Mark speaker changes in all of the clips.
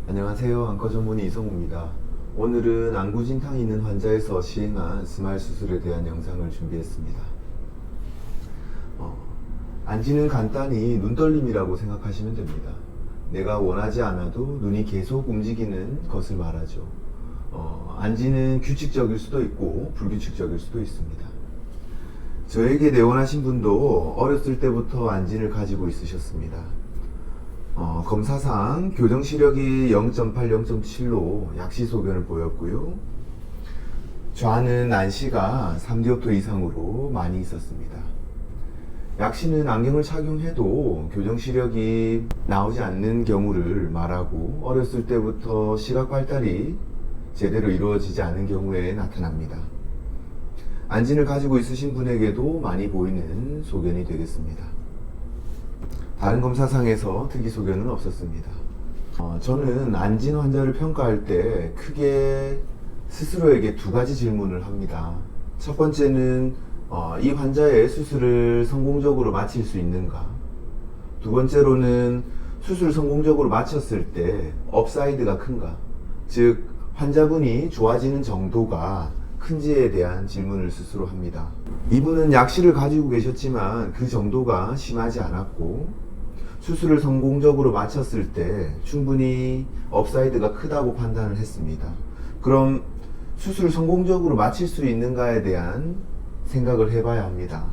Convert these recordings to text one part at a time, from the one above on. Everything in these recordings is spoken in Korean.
Speaker 1: 안녕하세요. 안과 전문의 이성우입니다. 오늘은 안구진탕이 있는 환자에서 시행한 스마일 수술에 대한 영상을 준비했습니다. 안지는 간단히 눈떨림이라고 생각하시면 됩니다. 내가 원하지 않아도 눈이 계속 움직이는 것을 말하죠. 안지는 규칙적일 수도 있고 불규칙적일 수도 있습니다. 저에게 내원하신 분도 어렸을 때부터 안진을 가지고 있으셨습니다. 검사상 교정 시력이 0.8, 0.7로 약시 소견을 보였고요. 좌는 난시가 3디옵터 이상으로 많이 있었습니다. 약시는 안경을 착용해도 교정 시력이 나오지 않는 경우를 말하고 어렸을 때부터 시각 발달이 제대로 이루어지지 않은 경우에 나타납니다. 안진을 가지고 있으신 분에게도 많이 보이는 소견이 되겠습니다. 다른 검사상에서 특이 소견은 없었습니다. 저는 안진 환자를 평가할 때 크게 스스로에게 두 가지 질문을 합니다. 첫 번째는 이 환자의 수술을 성공적으로 마칠 수 있는가? 두 번째로는 수술 성공적으로 마쳤을 때 업사이드가 큰가? 즉 환자분이 좋아지는 정도가 큰지에 대한 질문을 스스로 합니다. 이분은 약시를 가지고 계셨지만 그 정도가 심하지 않았고 수술을 성공적으로 마쳤을 때 충분히 업사이드가 크다고 판단을 했습니다. 그럼 수술을 성공적으로 마칠 수 있는가에 대한 생각을 해봐야 합니다.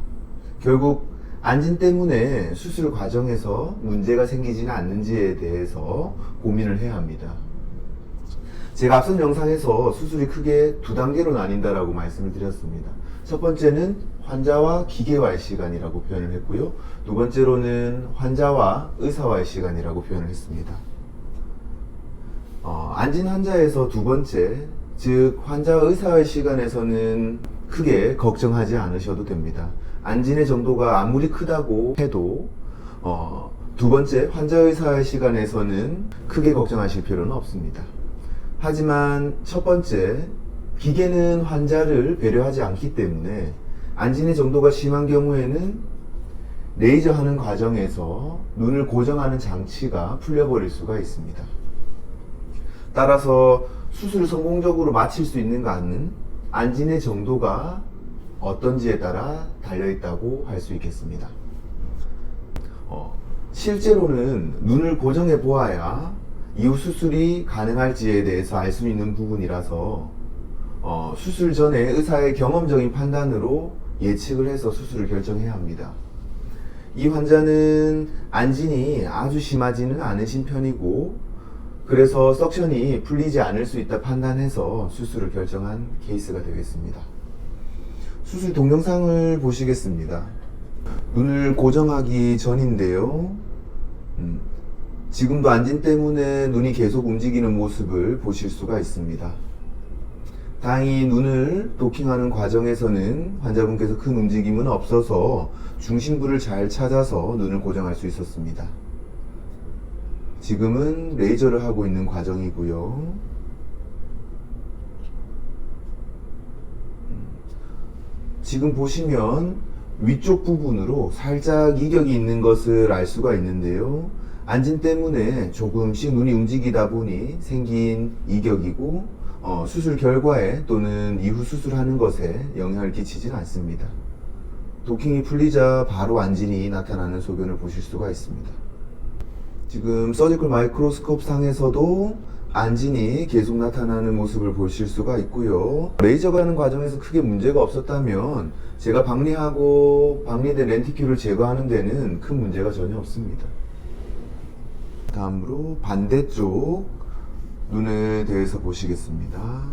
Speaker 1: 결국 안진 때문에 수술 과정에서 문제가 생기지는 않는지에 대해서 고민을 해야 합니다. 제가 앞선 영상에서 수술이 크게 두 단계로 나뉜다라고 말씀을 드렸습니다. 첫 번째는 환자와 기계와의 시간이라고 표현을 했고요. 두 번째로는 환자와 의사와의 시간이라고 표현을 했습니다. 안진 환자에서 두 번째, 즉 환자와 의사와의 시간에서는 크게 걱정하지 않으셔도 됩니다. 안진의 정도가 아무리 크다고 해도 두 번째 환자 의사와의 시간에서는 크게 걱정하실 필요는 없습니다. 하지만 첫 번째, 기계는 환자를 배려하지 않기 때문에 안진의 정도가 심한 경우에는 레이저 하는 과정에서 눈을 고정하는 장치가 풀려버릴 수가 있습니다. 따라서 수술을 성공적으로 마칠 수 있는가는 안진의 정도가 어떤지에 따라 달려있다고 할 수 있겠습니다. 실제로는 눈을 고정해 보아야 이후 수술이 가능할지에 대해서 알 수 있는 부분이라서 수술 전에 의사의 경험적인 판단으로 예측을 해서 수술을 결정해야 합니다. 이 환자는 안진이 아주 심하지는 않으신 편이고 그래서 석션이 풀리지 않을 수 있다 판단해서 수술을 결정한 케이스가 되겠습니다. 수술 동영상을 보시겠습니다. 눈을 고정하기 전인데요. 지금도 안진 때문에 눈이 계속 움직이는 모습을 보실 수가 있습니다. 다행히 눈을 도킹하는 과정에서는 환자분께서 큰 움직임은 없어서 중심부를 잘 찾아서 눈을 고정할 수 있었습니다. 지금은 레이저를 하고 있는 과정이고요. 지금 보시면 위쪽 부분으로 살짝 이격이 있는 것을 알 수가 있는데요. 안진 때문에 조금씩 눈이 움직이다 보니 생긴 이격이고 수술 결과에 또는 이후 수술하는 것에 영향을 끼치진 않습니다. 도킹이 풀리자 바로 안진이 나타나는 소견을 보실 수가 있습니다. 지금 서지컬 마이크로스코프 상에서도 안진이 계속 나타나는 모습을 보실 수가 있고요. 레이저가 하는 과정에서 크게 문제가 없었다면 제가 박리하고 박리된 렌티큘을 제거하는 데는 큰 문제가 전혀 없습니다. 다음으로 반대쪽 눈에 대해서 보시겠습니다.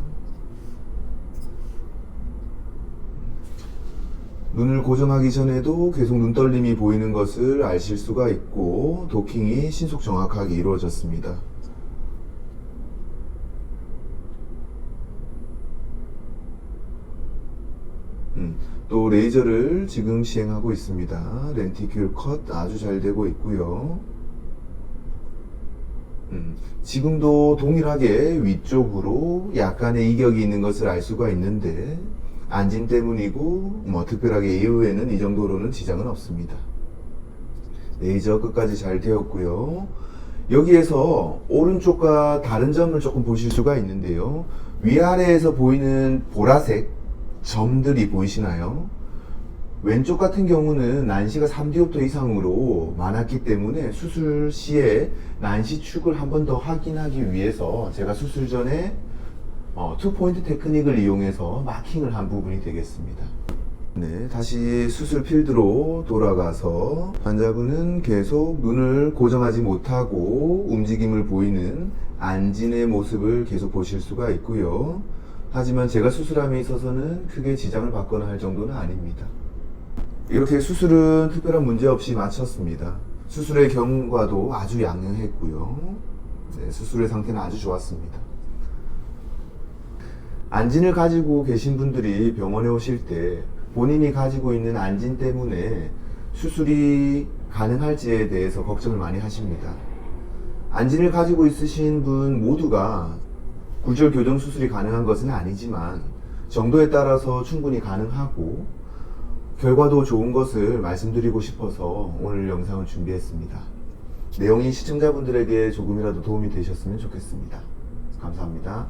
Speaker 1: 눈을 고정하기 전에도 계속 눈떨림이 보이는 것을 아실 수가 있고 도킹이 신속 정확하게 이루어졌습니다. 또 레이저를 지금 시행하고 있습니다. 렌티큘 컷 아주 잘 되고 있고요. 지금도 동일하게 위쪽으로 약간의 이격이 있는 것을 알 수가 있는데 안진 때문이고 특별하게 이후에는 이 정도로는 지장은 없습니다. 레이저 끝까지 잘 되었고요. 여기에서 오른쪽과 다른 점을 조금 보실 수가 있는데요. 위아래에서 보이는 보라색 점들이 보이시나요? 왼쪽 같은 경우는 난시가 3디옵터 이상으로 많았기 때문에 수술 시에 난시 축을 한 번 더 확인하기 위해서 제가 수술 전에 투포인트 테크닉을 이용해서 마킹을 한 부분이 되겠습니다. 네, 다시 수술 필드로 돌아가서 환자분은 계속 눈을 고정하지 못하고 움직임을 보이는 안진의 모습을 계속 보실 수가 있고요. 하지만 제가 수술함에 있어서는 크게 지장을 받거나 할 정도는 아닙니다. 이렇게 수술은 특별한 문제 없이 마쳤습니다. 수술의 경과도 아주 양호했고요. 네, 수술의 상태는 아주 좋았습니다. 안진을 가지고 계신 분들이 병원에 오실 때 본인이 가지고 있는 안진 때문에 수술이 가능할지에 대해서 걱정을 많이 하십니다. 안진을 가지고 있으신 분 모두가 굴절 교정 수술이 가능한 것은 아니지만 정도에 따라서 충분히 가능하고 결과도 좋은 것을 말씀드리고 싶어서 오늘 영상을 준비했습니다. 내용이 시청자분들에게 조금이라도 도움이 되셨으면 좋겠습니다. 감사합니다.